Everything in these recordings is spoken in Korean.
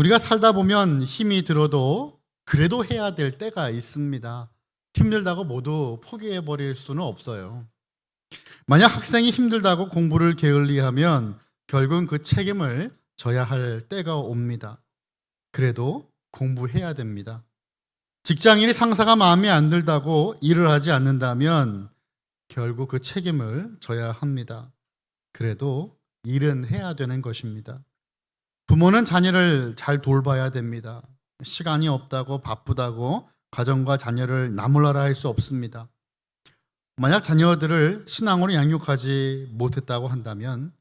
우리가 살다 보면 힘이 들어도 그래도 해야 될 때가 있습니다. 힘들다고 모두 포기해 버릴 수는 없어요. 만약 학생이 힘들다고 공부를 게을리하면 결국은 그 책임을 져야 할 때가 옵니다. 그래도 공부해야 됩니다. 직장인이 상사가 마음에 안 들다고 일을 하지 않는다면 결국 그 책임을 져야 합니다. 그래도 일은 해야 되는 것입니다. 부모는 자녀를 잘 돌봐야 됩니다. 시간이 없다고 바쁘다고 가정과 자녀를 나몰라라 할 수 없습니다. 만약 자녀들을 신앙으로 양육하지 못했다고 한다면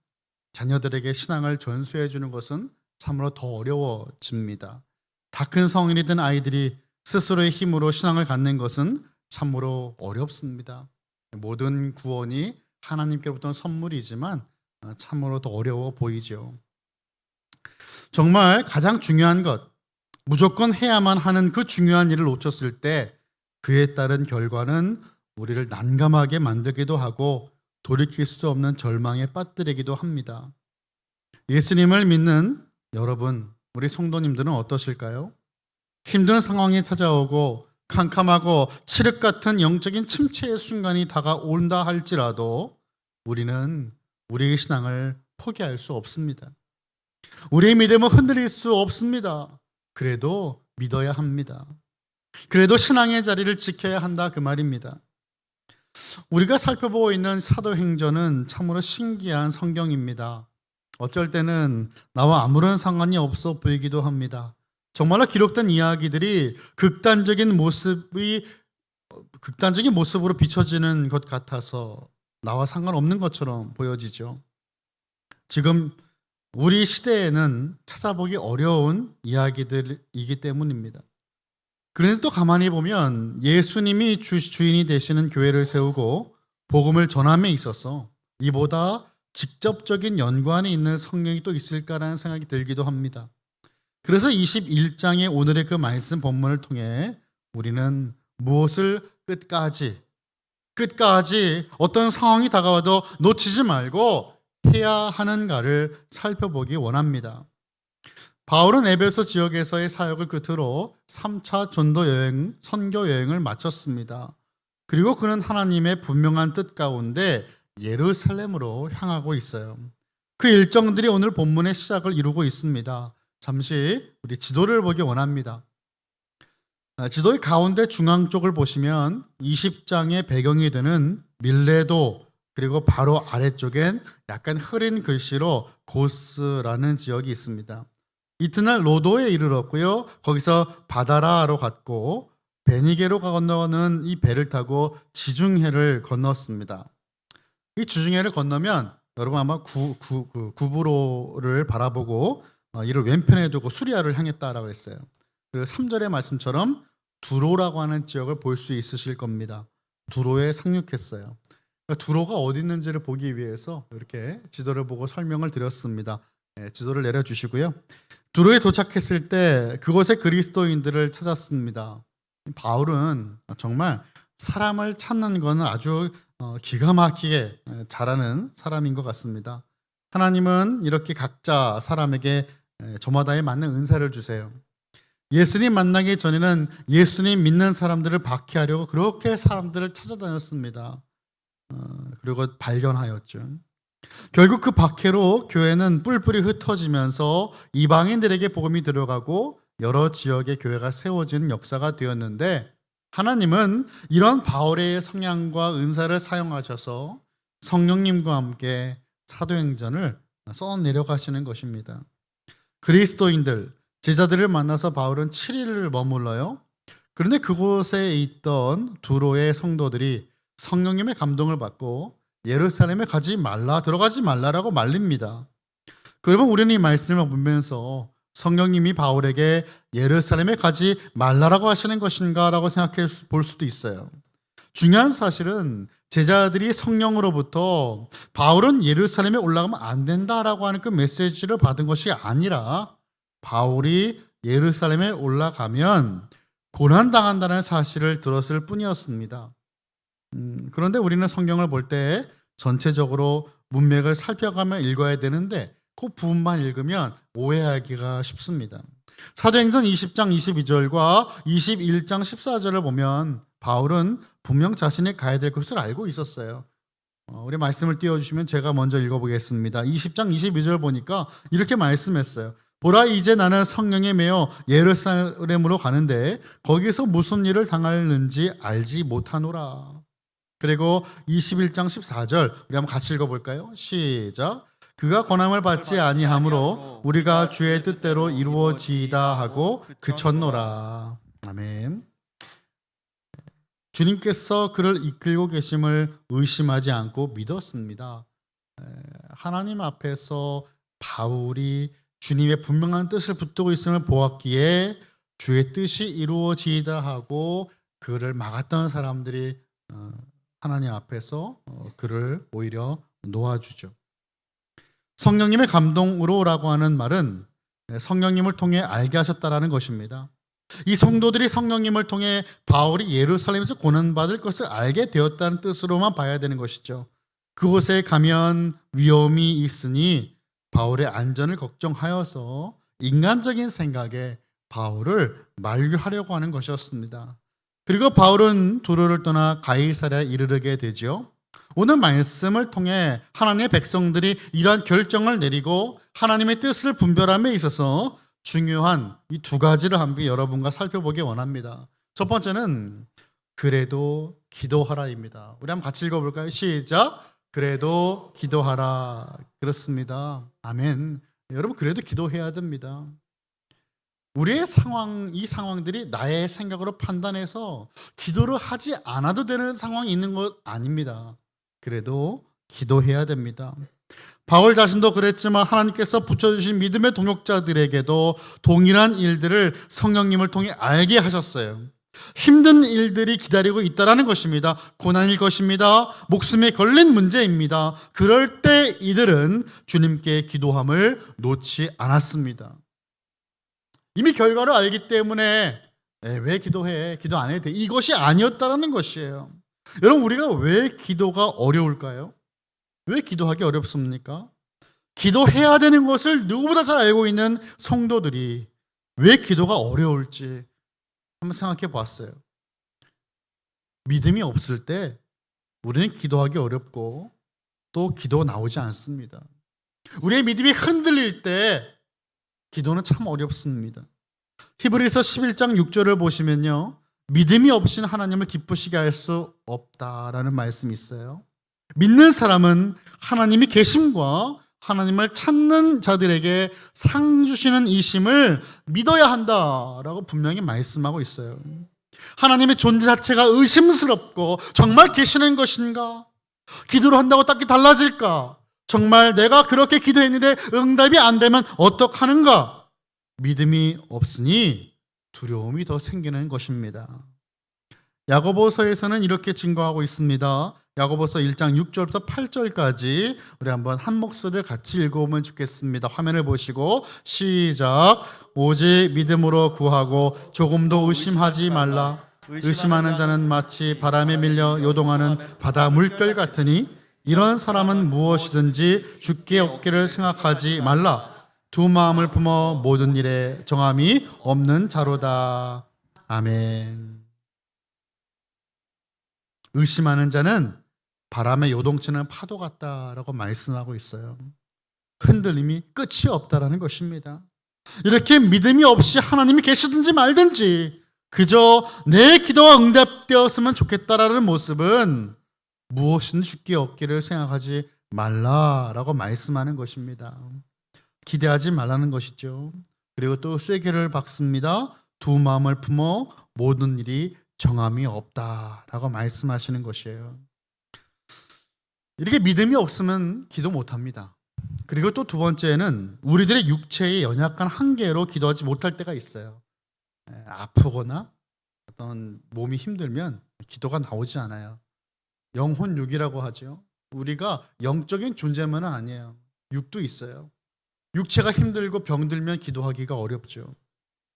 자녀들에게 신앙을 전수해 주는 것은 참으로 더 어려워집니다. 다 큰 성인이 된 아이들이 스스로의 힘으로 신앙을 갖는 것은 참으로 어렵습니다. 모든 구원이 하나님께로부터 선물이지만 참으로 더 어려워 보이죠. 정말 가장 중요한 것, 무조건 해야만 하는 그 중요한 일을 놓쳤을 때 그에 따른 결과는 우리를 난감하게 만들기도 하고 돌이킬 수 없는 절망에 빠뜨리기도 합니다. 예수님을 믿는 여러분, 우리 성도님들은 어떠실까요? 힘든 상황이 찾아오고 캄캄하고 칠흑 같은 영적인 침체의 순간이 다가온다 할지라도 우리는 우리의 신앙을 포기할 수 없습니다. 우리의 믿음은 흔들릴 수 없습니다. 그래도 믿어야 합니다. 그래도 신앙의 자리를 지켜야 한다 그 말입니다. 우리가 살펴보고 있는 사도행전은 참으로 신기한 성경입니다. 어쩔 때는 나와 아무런 상관이 없어 보이기도 합니다. 정말로 기록된 이야기들이 극단적인 모습으로 비춰지는 것 같아서 나와 상관없는 것처럼 보여지죠. 지금 우리 시대에는 찾아보기 어려운 이야기들이기 때문입니다. 그런데 또 가만히 보면 예수님이 주인이 되시는 교회를 세우고 복음을 전함에 있어서 이보다 직접적인 연관이 있는 성경이 또 있을까라는 생각이 들기도 합니다. 그래서 21장의 오늘의 그 말씀 본문을 통해 우리는 무엇을 끝까지 어떤 상황이 다가와도 놓치지 말고 해야 하는가를 살펴보기 원합니다. 바울은 에베소 지역에서의 사역을 끝으로 3차 전도 여행, 선교 여행을 마쳤습니다. 그리고 그는 하나님의 분명한 뜻 가운데 예루살렘으로 향하고 있어요. 그 일정들이 오늘 본문의 시작을 이루고 있습니다. 잠시 우리 지도를 보기 원합니다. 지도의 가운데 중앙 쪽을 보시면 20장의 배경이 되는 밀레도, 그리고 바로 아래쪽엔 약간 흐린 글씨로 고스라는 지역이 있습니다. 이튿날 로도에 이르렀고요. 거기서 바다라로 갔고 베니게로 건너는 이 배를 타고 지중해를 건넜습니다. 이 지중해를 건너면 여러분 아마 구브로를 바라보고 이를 왼편에 두고 수리아를 향했다라고 했어요. 그리고 3절의 말씀처럼 두로라고 하는 지역을 볼 수 있으실 겁니다. 두로에 상륙했어요. 두로가 어디 있는지를 보기 위해서 이렇게 지도를 보고 설명을 드렸습니다. 지도를 내려주시고요. 두로에 도착했을 때 그곳에 그리스도인들을 찾았습니다. 바울은 정말 사람을 찾는 것은 아주 기가 막히게 잘하는 사람인 것 같습니다. 하나님은 이렇게 각자 사람에게 저마다에 맞는 은사를 주세요. 예수님 만나기 전에는 예수님 믿는 사람들을 박해하려고 그렇게 사람들을 찾아다녔습니다. 그리고 발견하였죠. 결국 그 박해로 교회는 뿔뿔이 흩어지면서 이방인들에게 복음이 들어가고 여러 지역의 교회가 세워지는 역사가 되었는데 하나님은 이런 바울의 성향과 은사를 사용하셔서 성령님과 함께 사도행전을 써내려가시는 것입니다. 그리스도인들, 제자들을 만나서 바울은 7일을 머물러요. 그런데 그곳에 있던 두로의 성도들이 성령님의 감동을 받고 예루살렘에 들어가지 말라라고 말립니다. 그러면 우리는 이 말씀을 보면서 성령님이 바울에게 예루살렘에 가지 말라라고 하시는 것인가라고 생각해 볼 수도 있어요. 중요한 사실은 제자들이 성령으로부터 바울은 예루살렘에 올라가면 안 된다라고 하는 그 메시지를 받은 것이 아니라 바울이 예루살렘에 올라가면 고난당한다는 사실을 들었을 뿐이었습니다. 그런데 우리는 성경을 볼 때 전체적으로 문맥을 살펴가며 읽어야 되는데 그 부분만 읽으면 오해하기가 쉽습니다. 사도행전 20장 22절과 21장 14절을 보면 바울은 분명 자신이 가야 될 것을 알고 있었어요. 우리 말씀을 띄워주시면 제가 먼저 읽어보겠습니다. 20장 22절 보니까 이렇게 말씀했어요. 보라, 이제 나는 성령에 매여 예루살렘으로 가는데 거기서 무슨 일을 당하는지 알지 못하노라. 그리고 21장 14절 우리 한번 같이 읽어볼까요? 시작. 그가 권함을 받지 아니하므로 우리가 주의 뜻대로 이루어지이다 하고 그쳤노라. 아멘. 주님께서 그를 이끌고 계심을 의심하지 않고 믿었습니다. 하나님 앞에서 바울이 주님의 분명한 뜻을 붙들고 있음을 보았기에 주의 뜻이 이루어지이다 하고 그를 막았던 사람들이 하나님 앞에서 그를 오히려 놓아주죠. 성령님의 감동으로라고 하는 말은 성령님을 통해 알게 하셨다라는 것입니다. 이 성도들이 성령님을 통해 바울이 예루살렘에서 고난받을 것을 알게 되었다는 뜻으로만 봐야 되는 것이죠. 그곳에 가면 위험이 있으니 바울의 안전을 걱정하여서 인간적인 생각에 바울을 만류하려고 하는 것이었습니다. 그리고 바울은 두로를 떠나 가이사랴에 이르게 되죠. 오늘 말씀을 통해 하나님의 백성들이 이러한 결정을 내리고 하나님의 뜻을 분별함에 있어서 중요한 이 두 가지를 함께 여러분과 살펴보기 원합니다. 첫 번째는 그래도 기도하라입니다. 우리 한번 같이 읽어볼까요? 시작. 그래도 기도하라. 그렇습니다. 아멘. 여러분, 그래도 기도해야 됩니다. 우리의 상황, 이 상황들이 나의 생각으로 판단해서 기도를 하지 않아도 되는 상황이 있는 것 아닙니다. 그래도 기도해야 됩니다. 바울 자신도 그랬지만 하나님께서 붙여주신 믿음의 동역자들에게도 동일한 일들을 성령님을 통해 알게 하셨어요. 힘든 일들이 기다리고 있다는 것입니다. 고난일 것입니다. 목숨에 걸린 문제입니다. 그럴 때 이들은 주님께 기도함을 놓지 않았습니다. 이미 결과를 알기 때문에 왜 기도해? 기도 안 해도 돼. 이것이 아니었다는 것이에요. 여러분, 우리가 왜 기도가 어려울까요? 왜 기도하기 어렵습니까? 기도해야 되는 것을 누구보다 잘 알고 있는 성도들이 왜 기도가 어려울지 한번 생각해 봤어요. 믿음이 없을 때 우리는 기도하기 어렵고 또 기도가 나오지 않습니다. 우리의 믿음이 흔들릴 때 기도는 참 어렵습니다. 히브리서 11장 6절을 보시면요, 믿음이 없이는 하나님을 기쁘시게 할 수 없다라는 말씀이 있어요. 믿는 사람은 하나님이 계심과 하나님을 찾는 자들에게 상 주시는 이심을 믿어야 한다라고 분명히 말씀하고 있어요. 하나님의 존재 자체가 의심스럽고 정말 계시는 것인가? 기도를 한다고 딱히 달라질까? 정말 내가 그렇게 기도했는데 응답이 안 되면 어떡하는가? 믿음이 없으니 두려움이 더 생기는 것입니다. 야고보서에서는 이렇게 증거하고 있습니다. 야고보서 1장 6절부터 8절까지 우리 한번 한 목소리를 같이 읽어보면 좋겠습니다. 화면을 보시고 시작. 오직 믿음으로 구하고 조금도 의심하지 말라. 의심하는 자는 마치 바람에 밀려 요동하는 바다 물결 같으니 이런 사람은 무엇이든지 주께 얻기를 생각하지 말라. 두 마음을 품어 모든 일에 정함이 없는 자로다. 아멘. 의심하는 자는 바람에 요동치는 파도 같다라고 말씀하고 있어요. 흔들림이 끝이 없다라는 것입니다. 이렇게 믿음이 없이 하나님이 계시든지 말든지 그저 내 기도가 응답되었으면 좋겠다라는 모습은 무엇이든 주께 얻기를 생각하지 말라라고 말씀하는 것입니다. 기대하지 말라는 것이죠. 그리고 또 쐐기를 박습니다. 두 마음을 품어 모든 일이 정함이 없다라고 말씀하시는 것이에요. 이렇게 믿음이 없으면 기도 못합니다. 그리고 또 두 번째는 우리들의 육체의 연약한 한계로 기도하지 못할 때가 있어요. 아프거나 어떤 몸이 힘들면 기도가 나오지 않아요. 영혼육이라고 하죠. 우리가 영적인 존재만은 아니에요. 육도 있어요. 육체가 힘들고 병들면 기도하기가 어렵죠.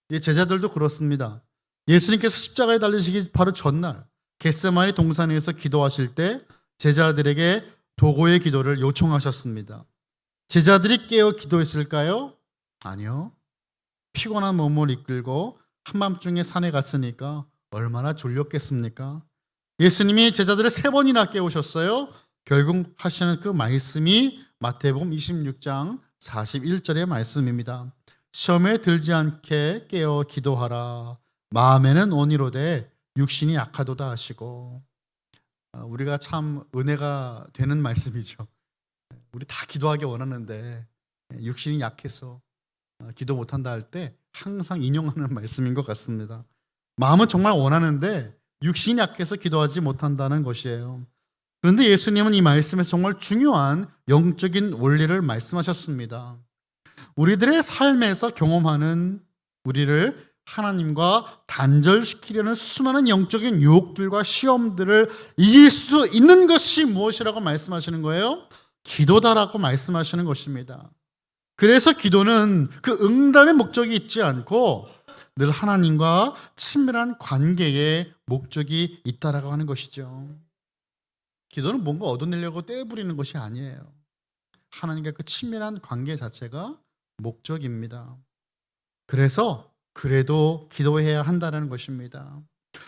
제자들도 그렇습니다. 예수님께서 십자가에 달리시기 바로 전날 겟세마네 동산에서 기도하실 때 제자들에게 도고의 기도를 요청하셨습니다. 제자들이 깨어 기도했을까요? 아니요. 피곤한 몸을 이끌고 한밤중에 산에 갔으니까 얼마나 졸렸겠습니까? 예수님이 제자들을 3번이나 깨우셨어요. 결국 하시는 그 말씀이 마태복음 26장 41절의 말씀입니다. 시험에 들지 않게 깨어 기도하라. 마음에는 온이로되 육신이 약하도다 하시고. 우리가 참 은혜가 되는 말씀이죠. 우리 다 기도하기 원하는데 육신이 약해서 기도 못한다 할 때 항상 인용하는 말씀인 것 같습니다. 마음은 정말 원하는데 육신이 약해서 기도하지 못한다는 것이에요. 그런데 예수님은 이 말씀에서 정말 중요한 영적인 원리를 말씀하셨습니다. 우리들의 삶에서 경험하는 우리를 하나님과 단절시키려는 수많은 영적인 유혹들과 시험들을 이길 수 있는 것이 무엇이라고 말씀하시는 거예요? 기도다라고 말씀하시는 것입니다. 그래서 기도는 그 응답의 목적이 있지 않고 늘 하나님과 친밀한 관계에 목적이 있다라고 하는 것이죠. 기도는 뭔가 얻어내려고 떼부리는 것이 아니에요. 하나님과 그 친밀한 관계 자체가 목적입니다. 그래서 그래도 기도해야 한다는 것입니다.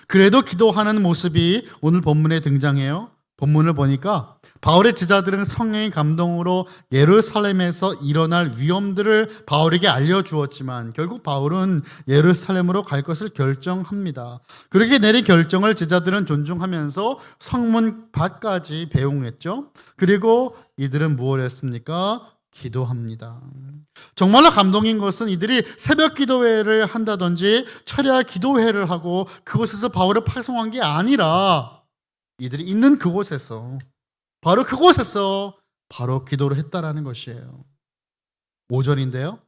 그래도 기도하는 모습이 오늘 본문에 등장해요. 본문을 보니까 바울의 제자들은 성령의 감동으로 예루살렘에서 일어날 위험들을 바울에게 알려주었지만 결국 바울은 예루살렘으로 갈 것을 결정합니다. 그렇게 내린 결정을 제자들은 존중하면서 성문 밖까지 배웅했죠. 그리고 이들은 무엇을 했습니까? 기도합니다. 정말로 감동인 것은 이들이 새벽 기도회를 한다든지 철야 기도회를 하고 그곳에서 바울을 파송한 게 아니라 이들이 있는 그곳에서 바로 기도를 했다라는 것이에요. 5절인데요.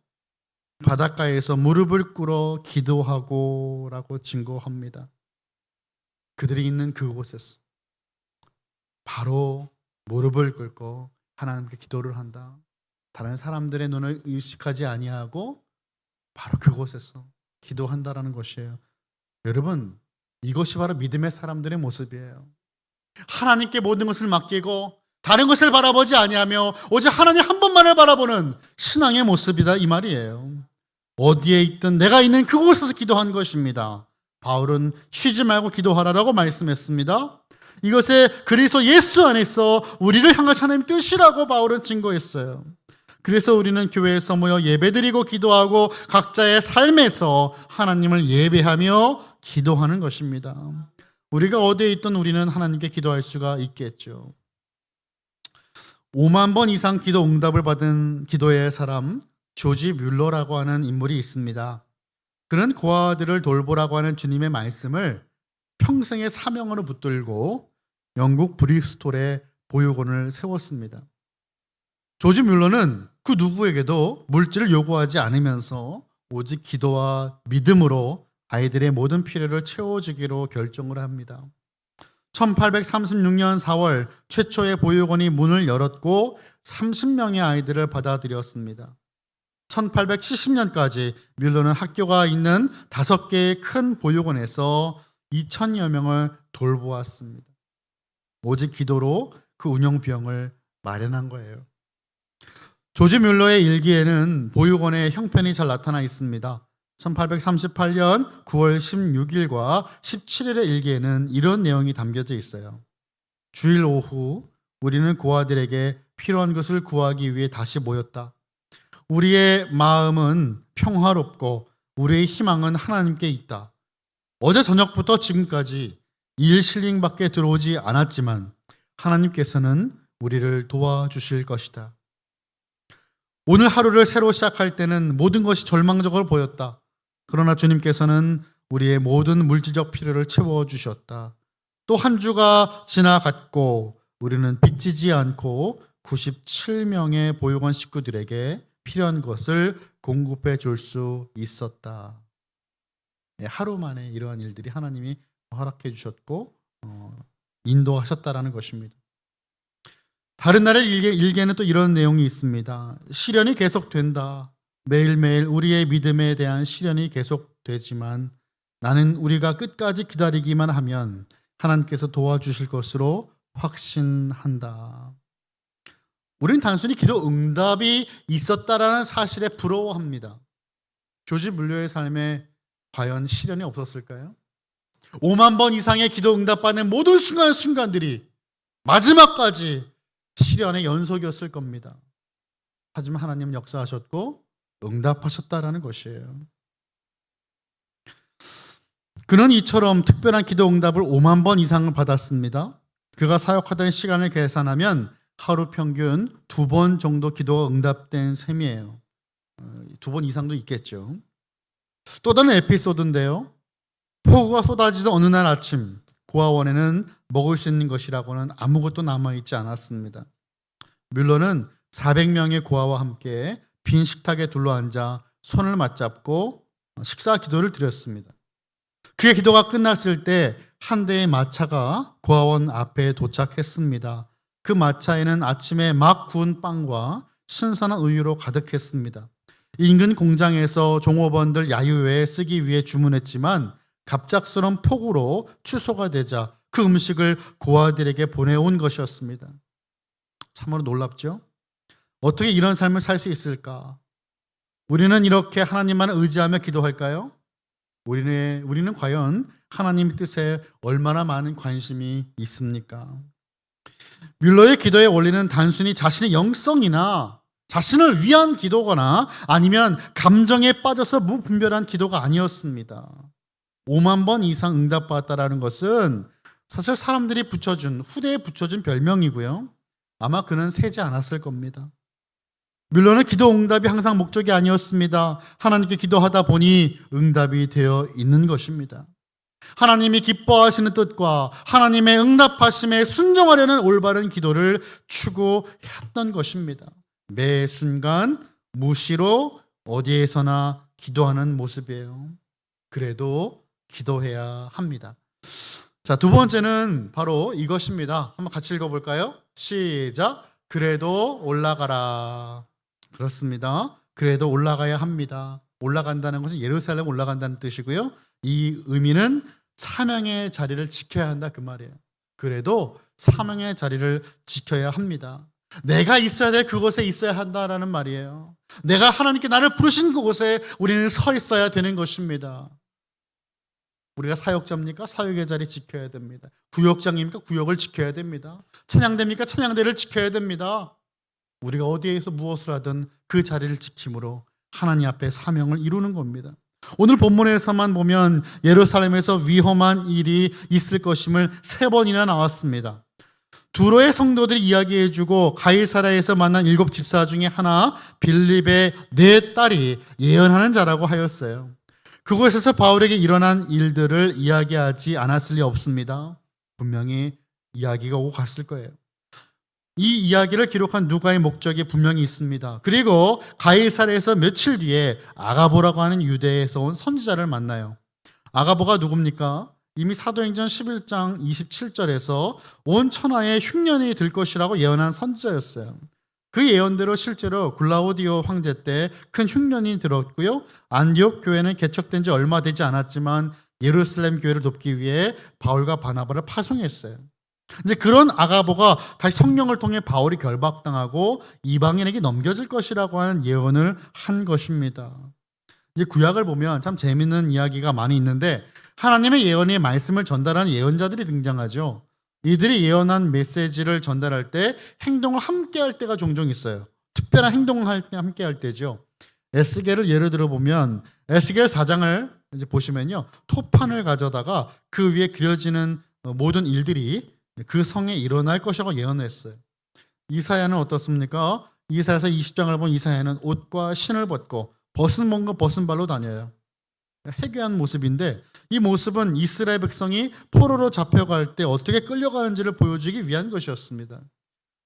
바닷가에서 무릎을 꿇어 기도하고 라고 증거합니다. 그들이 있는 그곳에서 바로 무릎을 꿇고 하나님께 기도를 한다. 다른 사람들의 눈을 의식하지 아니하고 바로 그곳에서 기도한다라는 것이에요. 여러분, 이것이 바로 믿음의 사람들의 모습이에요. 하나님께 모든 것을 맡기고 다른 것을 바라보지 아니하며 오직 하나님 한 분만을 바라보는 신앙의 모습이다 이 말이에요. 어디에 있든 내가 있는 그곳에서 기도한 것입니다. 바울은 쉬지 말고 기도하라라고 말씀했습니다. 이것에 그리스도 예수 안에서 우리를 향하신 하나님의 뜻이라고 바울은 증거했어요. 그래서 우리는 교회에서 모여 예배드리고 기도하고 각자의 삶에서 하나님을 예배하며 기도하는 것입니다. 우리가 어디에 있든 우리는 하나님께 기도할 수가 있겠죠. 5만 번 이상 기도 응답을 받은 기도의 사람 조지 뮬러라고 하는 인물이 있습니다. 그는 고아들을 돌보라고 하는 주님의 말씀을 평생의 사명으로 붙들고 영국 브리스톨에 보육원을 세웠습니다. 조지 뮬러는 그 누구에게도 물질을 요구하지 않으면서 오직 기도와 믿음으로 아이들의 모든 필요를 채워주기로 결정을 합니다. 1836년 4월 최초의 보육원이 문을 열었고 30명의 아이들을 받아들였습니다. 1870년까지 뮬러는 학교가 있는 5개의 큰 보육원에서 2,000여 명을 돌보았습니다. 오직 기도로 그 운영 비용을 마련한 거예요. 조지 뮬러의 일기에는 보육원의 형편이 잘 나타나 있습니다. 1838년 9월 16일과 17일의 일기에는 이런 내용이 담겨져 있어요. 주일 오후 우리는 고아들에게 필요한 것을 구하기 위해 다시 모였다. 우리의 마음은 평화롭고 우리의 희망은 하나님께 있다. 어제 저녁부터 지금까지 일 실링밖에 들어오지 않았지만 하나님께서는 우리를 도와주실 것이다. 오늘 하루를 새로 시작할 때는 모든 것이 절망적으로 보였다. 그러나 주님께서는 우리의 모든 물질적 필요를 채워주셨다. 또 한 주가 지나갔고 우리는 빚지지 않고 97명의 보육원 식구들에게 필요한 것을 공급해 줄 수 있었다. 하루 만에 이러한 일들이 하나님이 허락해 주셨고 인도하셨다라는 것입니다. 다른 날의 일기에는 또 이런 내용이 있습니다. 시련이 계속된다. 매일매일 우리의 믿음에 대한 시련이 계속되지만 나는 우리가 끝까지 기다리기만 하면 하나님께서 도와주실 것으로 확신한다. 우리는 단순히 기도 응답이 있었다라는 사실에 부러워합니다. 조지 물려의 삶에 과연 시련이 없었을까요? 5만 번 이상의 기도 응답받는 모든 순간순간들이 마지막까지 시련의 연속이었을 겁니다. 하지만 하나님은 역사하셨고 응답하셨다라는 것이에요. 그는 이처럼 특별한 기도 응답을 5만 번 이상을 받았습니다. 그가 사역하던 시간을 계산하면 하루 평균 2번 정도 기도가 응답된 셈이에요. 2번 이상도 있겠죠. 또 다른 에피소드인데요. 폭우가 쏟아지던 어느 날 아침, 고아원에는 먹을 수 있는 것이라고는 아무것도 남아있지 않았습니다. 뮬러는 400명의 고아와 함께 빈 식탁에 둘러앉아 손을 맞잡고 식사 기도를 드렸습니다. 그의 기도가 끝났을 때 한 대의 마차가 고아원 앞에 도착했습니다. 그 마차에는 아침에 막 구운 빵과 신선한 우유로 가득했습니다. 인근 공장에서 종업원들 야유회에 쓰기 위해 주문했지만 갑작스러운 폭우로 취소가 되자 그 음식을 고아들에게 보내온 것이었습니다. 참으로 놀랍죠? 어떻게 이런 삶을 살 수 있을까? 우리는 이렇게 하나님만 의지하며 기도할까요? 우리는 과연 하나님의 뜻에 얼마나 많은 관심이 있습니까? 뮬러의 기도의 원리는 단순히 자신의 영성이나 자신을 위한 기도거나 아니면 감정에 빠져서 무분별한 기도가 아니었습니다. 5만 번 이상 응답받았다라는 것은 사실 사람들이 후대에 붙여준 별명이고요. 아마 그는 세지 않았을 겁니다. 뮬러는 기도 응답이 항상 목적이 아니었습니다. 하나님께 기도하다 보니 응답이 되어 있는 것입니다. 하나님이 기뻐하시는 뜻과 하나님의 응답하심에 순종하려는 올바른 기도를 추구했던 것입니다. 매 순간 무시로 어디에서나 기도하는 모습이에요. 그래도 기도해야 합니다. 자, 두 번째는 바로 이것입니다. 한번 같이 읽어볼까요? 시작. 그래도 올라가라. 그렇습니다. 그래도 올라가야 합니다. 올라간다는 것은 예루살렘 올라간다는 뜻이고요. 이 의미는 사명의 자리를 지켜야 한다 그 말이에요. 그래도 사명의 자리를 지켜야 합니다. 내가 있어야 될 그곳에 있어야 한다라는 말이에요. 내가 하나님께 나를 부르신 그곳에 우리는 서 있어야 되는 것입니다. 우리가 사역자입니까? 사역의 자리 지켜야 됩니다. 구역장입니까? 구역을 지켜야 됩니다. 찬양대입니까? 찬양대를 지켜야 됩니다. 우리가 어디에서 무엇을 하든 그 자리를 지킴으로 하나님 앞에 사명을 이루는 겁니다. 오늘 본문에서만 보면 예루살렘에서 위험한 일이 있을 것임을 3번이나 나왔습니다. 두로의 성도들이 이야기해주고 가이사랴에서 만난 7 집사 중에 하나 빌립의 4 딸이 예언하는 자라고 하였어요. 그곳에서 바울에게 일어난 일들을 이야기하지 않았을 리 없습니다. 분명히 이야기가 오고 갔을 거예요. 이 이야기를 기록한 누가의 목적이 분명히 있습니다. 그리고 가이사랴에서 며칠 뒤에 아가보라고 하는 유대에서 온 선지자를 만나요. 아가보가 누굽니까? 이미 사도행전 11장 27절에서 온 천하에 흉년이 들 것이라고 예언한 선지자였어요. 그 예언대로 실제로 글라우디오 황제 때 큰 흉년이 들었고요. 안디옥 교회는 개척된 지 얼마 되지 않았지만 예루살렘 교회를 돕기 위해 바울과 바나바를 파송했어요. 이제 그런 아가보가 다시 성령을 통해 바울이 결박당하고 이방인에게 넘겨질 것이라고 하는 예언을 한 것입니다. 이제 구약을 보면 참 재미있는 이야기가 많이 있는데 하나님의 예언의 말씀을 전달하는 예언자들이 등장하죠. 이들이 예언한 메시지를 전달할 때 행동을 함께 할 때가 종종 있어요. 특별한 행동을 함께 할 때죠. 에스겔을 예를 들어 보면 에스겔 4장을 이제 보시면요. 토판을 가져다가 그 위에 그려지는 모든 일들이 그 성에 일어날 것이라고 예언했어요. 이사야는 어떻습니까? 이사야서 20장을 보면 이사야는 옷과 신을 벗고 벗은 몸과 벗은 발로 다녀요. 해괴한 모습인데 이 모습은 이스라엘 백성이 포로로 잡혀갈 때 어떻게 끌려가는지를 보여주기 위한 것이었습니다.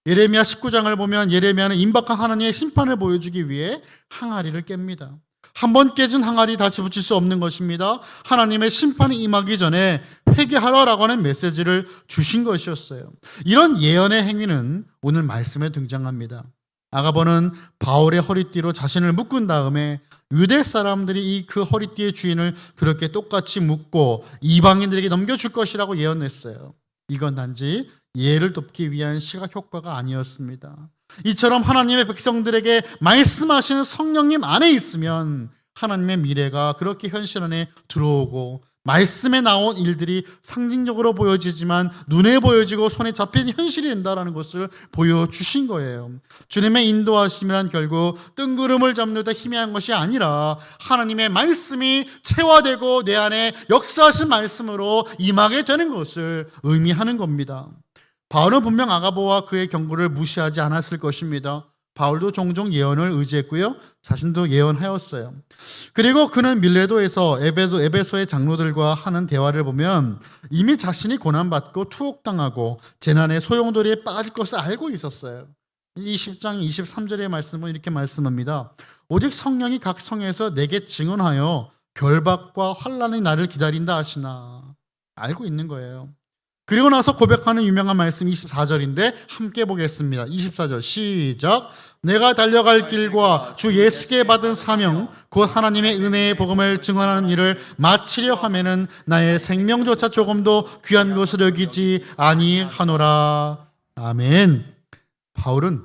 예레미야 19장을 보면 예레미야는 임박한 하나님의 심판을 보여주기 위해 항아리를 깹니다. 한번 깨진 항아리 다시 붙일 수 없는 것입니다. 하나님의 심판이 임하기 전에 회개하라라고 하는 메시지를 주신 것이었어요. 이런 예언의 행위는 오늘 말씀에 등장합니다. 아가보는 바울의 허리띠로 자신을 묶은 다음에 유대 사람들이 그 허리띠의 주인을 그렇게 똑같이 묶고 이방인들에게 넘겨줄 것이라고 예언했어요. 이건 단지 예를 돕기 위한 시각 효과가 아니었습니다. 이처럼 하나님의 백성들에게 말씀하시는 성령님 안에 있으면 하나님의 미래가 그렇게 현실 안에 들어오고 말씀에 나온 일들이 상징적으로 보여지지만 눈에 보여지고 손에 잡히는 현실이 된다는 것을 보여주신 거예요. 주님의 인도하심이란 결국 뜬구름을 잡는 데 희미한 것이 아니라 하나님의 말씀이 체화되고 내 안에 역사하신 말씀으로 임하게 되는 것을 의미하는 겁니다. 바울은 분명 아가보와 그의 경고를 무시하지 않았을 것입니다. 바울도 종종 예언을 의지했고요. 자신도 예언하였어요. 그리고 그는 밀레도에서 에베소의 장로들과 하는 대화를 보면 이미 자신이 고난받고 투옥당하고 재난의 소용돌이에 빠질 것을 알고 있었어요. 20장 23절의 말씀은 이렇게 말씀합니다. 오직 성령이 각 성에서 내게 증언하여 결박과 환난이 나를 기다린다 하시나. 알고 있는 거예요. 그리고 나서 고백하는 유명한 말씀 24절인데 함께 보겠습니다. 24절 시작. 내가 달려갈 길과 주 예수께 받은 사명 곧 하나님의 은혜의 복음을 증언하는 일을 마치려 하면은 나의 생명조차 조금도 귀한 것으로 여기지 아니하노라. 아멘. 바울은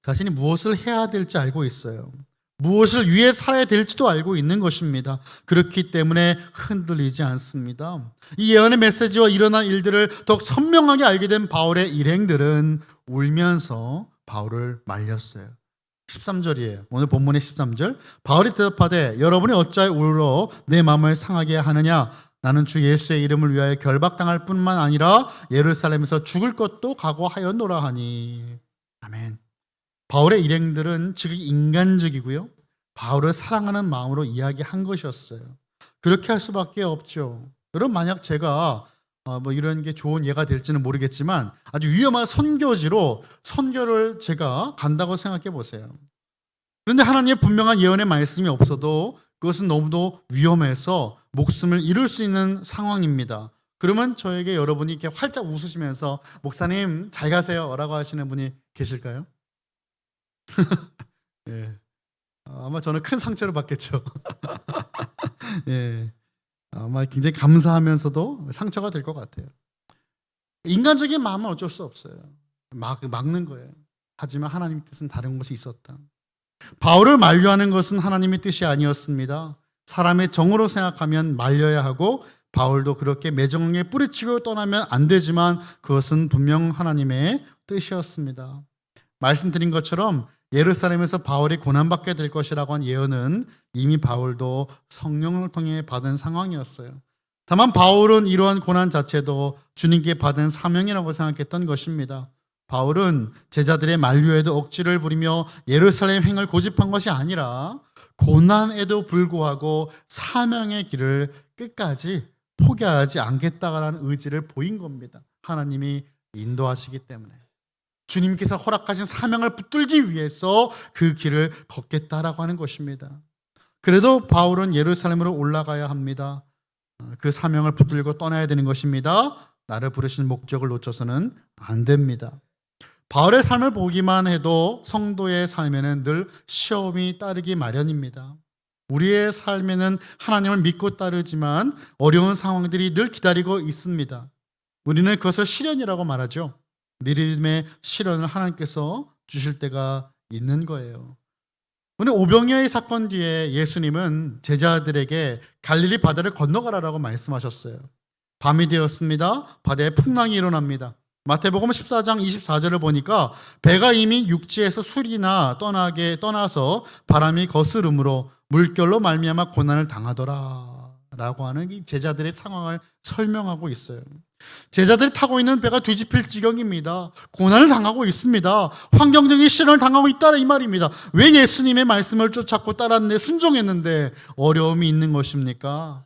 자신이 무엇을 해야 될지 알고 있어요. 무엇을 위해 살아야 될지도 알고 있는 것입니다. 그렇기 때문에 흔들리지 않습니다. 이 예언의 메시지와 일어난 일들을 더욱 선명하게 알게 된 바울의 일행들은 울면서 바울을 말렸어요. 13절이에요. 오늘 본문의 13절. 바울이 대답하되 여러분이 어찌하여 울어 내 마음을 상하게 하느냐. 나는 주 예수의 이름을 위하여 결박당할 뿐만 아니라 예루살렘에서 죽을 것도 각오하였노라 하니. 아멘. 바울의 일행들은 즉 인간적이고요. 바울을 사랑하는 마음으로 이야기한 것이었어요. 그렇게 할 수밖에 없죠. 여러분 만약 제가 이런 게 좋은 예가 될지는 모르겠지만 아주 위험한 선교지로 선교를 제가 간다고 생각해 보세요. 그런데 하나님의 분명한 예언의 말씀이 없어도 그것은 너무도 위험해서 목숨을 잃을 수 있는 상황입니다. 그러면 저에게 여러분이 이렇게 활짝 웃으시면서 목사님 잘 가세요 라고 하시는 분이 계실까요? 예. 아마 저는 큰 상처를 받겠죠. 예. 아마 굉장히 감사하면서도 상처가 될 것 같아요. 인간적인 마음은 어쩔 수 없어요. 막는 거예요. 하지만 하나님의 뜻은 다른 것이 있었다. 바울을 만류하는 것은 하나님의 뜻이 아니었습니다. 사람의 정으로 생각하면 말려야 하고 바울도 그렇게 매정하게 뿌리치고 떠나면 안 되지만 그것은 분명 하나님의 뜻이었습니다. 말씀드린 것처럼 예루살렘에서 바울이 고난받게 될 것이라고 한 예언은 이미 바울도 성령을 통해 받은 상황이었어요. 다만 바울은 이러한 고난 자체도 주님께 받은 사명이라고 생각했던 것입니다. 바울은 제자들의 만류에도 억지를 부리며 예루살렘 행을 고집한 것이 아니라 고난에도 불구하고 사명의 길을 끝까지 포기하지 않겠다라는 의지를 보인 겁니다. 하나님이 인도하시기 때문에. 주님께서 허락하신 사명을 붙들기 위해서 그 길을 걷겠다라고 하는 것입니다. 그래도 바울은 예루살렘으로 올라가야 합니다. 그 사명을 붙들고 떠나야 되는 것입니다. 나를 부르신 목적을 놓쳐서는 안 됩니다. 바울의 삶을 보기만 해도 성도의 삶에는 늘 시험이 따르기 마련입니다. 우리의 삶에는 하나님을 믿고 따르지만 어려운 상황들이 늘 기다리고 있습니다. 우리는 그것을 시련이라고 말하죠. 믿음의 시련을 하나님께서 주실 때가 있는 거예요. 오늘 오병이어의 사건 뒤에 예수님은 제자들에게 갈릴리 바다를 건너가라라고 말씀하셨어요. 밤이 되었습니다. 바다에 풍랑이 일어납니다. 마태복음 14장 24절을 보니까 배가 이미 육지에서 술이나 떠나서 바람이 거스름으로 물결로 말미암아 고난을 당하더라 라고 하는 이 제자들의 상황을 설명하고 있어요. 제자들이 타고 있는 배가 뒤집힐 지경입니다. 고난을 당하고 있습니다. 환경적인 시련을 당하고 있다 이 말입니다. 왜 예수님의 말씀을 쫓았고 따랐는데 순종했는데 어려움이 있는 것입니까?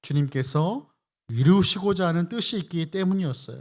주님께서 이루시고자 하는 뜻이 있기 때문이었어요.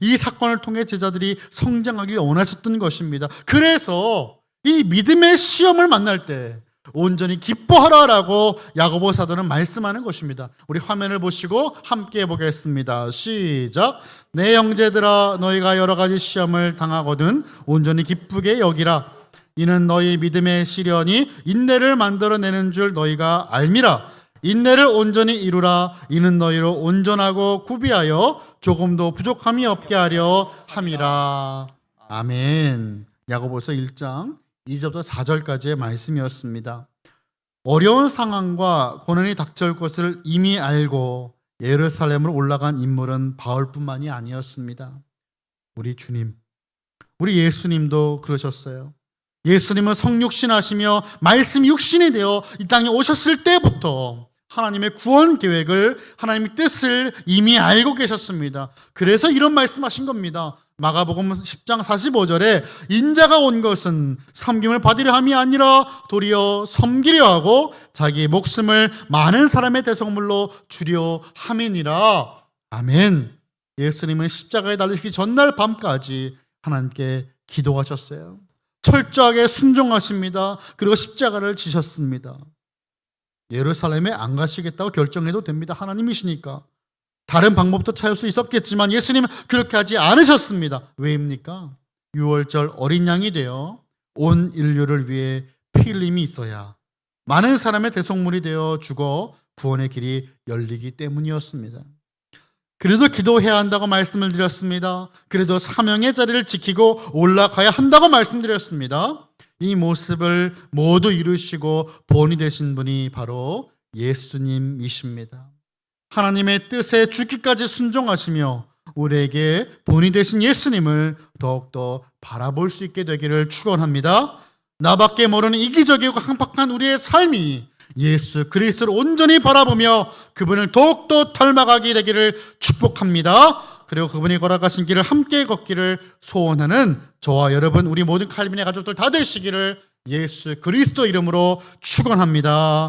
이 사건을 통해 제자들이 성장하길 원하셨던 것입니다. 그래서 이 믿음의 시험을 만날 때 온전히 기뻐하라라고 야고보 사도는 말씀하는 것입니다. 우리 화면을 보시고 함께 보겠습니다. 시작. 내 형제들아 너희가 여러 가지 시험을 당하거든 온전히 기쁘게 여기라. 이는 너희 믿음의 시련이 인내를 만들어내는 줄 너희가 알미라. 인내를 온전히 이루라. 이는 너희로 온전하고 구비하여 조금도 부족함이 없게 하려 함이라. 아멘. 야고보서 1장 2절부터 4절까지의 말씀이었습니다. 어려운 상황과 고난이 닥쳐올 것을 이미 알고 예루살렘으로 올라간 인물은 바울뿐만이 아니었습니다. 우리 주님, 우리 예수님도 그러셨어요. 예수님은 성육신 하시며 말씀 육신이 되어 이 땅에 오셨을 때부터 하나님의 구원 계획을, 하나님의 뜻을 이미 알고 계셨습니다. 그래서 이런 말씀하신 겁니다. 마가복음 10장 45절에 인자가 온 것은 섬김을 받으려 함이 아니라 도리어 섬기려 하고 자기의 목숨을 많은 사람의 대속물로 주려 함이니라. 아멘. 예수님은 십자가에 달리시기 전날 밤까지 하나님께 기도하셨어요. 철저하게 순종하십니다. 그리고 십자가를 지셨습니다. 예루살렘에 안 가시겠다고 결정해도 됩니다. 하나님이시니까. 다른 방법도 찾을 수 있었겠지만 예수님은 그렇게 하지 않으셨습니다. 왜입니까? 6월절 어린 양이 되어 온 인류를 위해 피 흘림이 있어야 많은 사람의 대속물이 되어 죽어 구원의 길이 열리기 때문이었습니다. 그래도 기도해야 한다고 말씀을 드렸습니다. 그래도 사명의 자리를 지키고 올라가야 한다고 말씀드렸습니다. 이 모습을 모두 이루시고 본이 되신 분이 바로 예수님이십니다. 하나님의 뜻에 죽기까지 순종하시며 우리에게 본이 되신 예수님을 더욱더 바라볼 수 있게 되기를 축원합니다. 나밖에 모르는 이기적이고 황팍한 우리의 삶이 예수 그리스도를 온전히 바라보며 그분을 더욱더 닮아가게 되기를 축복합니다. 그리고 그분이 걸어가신 길을 함께 걷기를 소원하는 저와 여러분 우리 모든 칼빈의 가족들 다 되시기를 예수 그리스도 이름으로 축원합니다.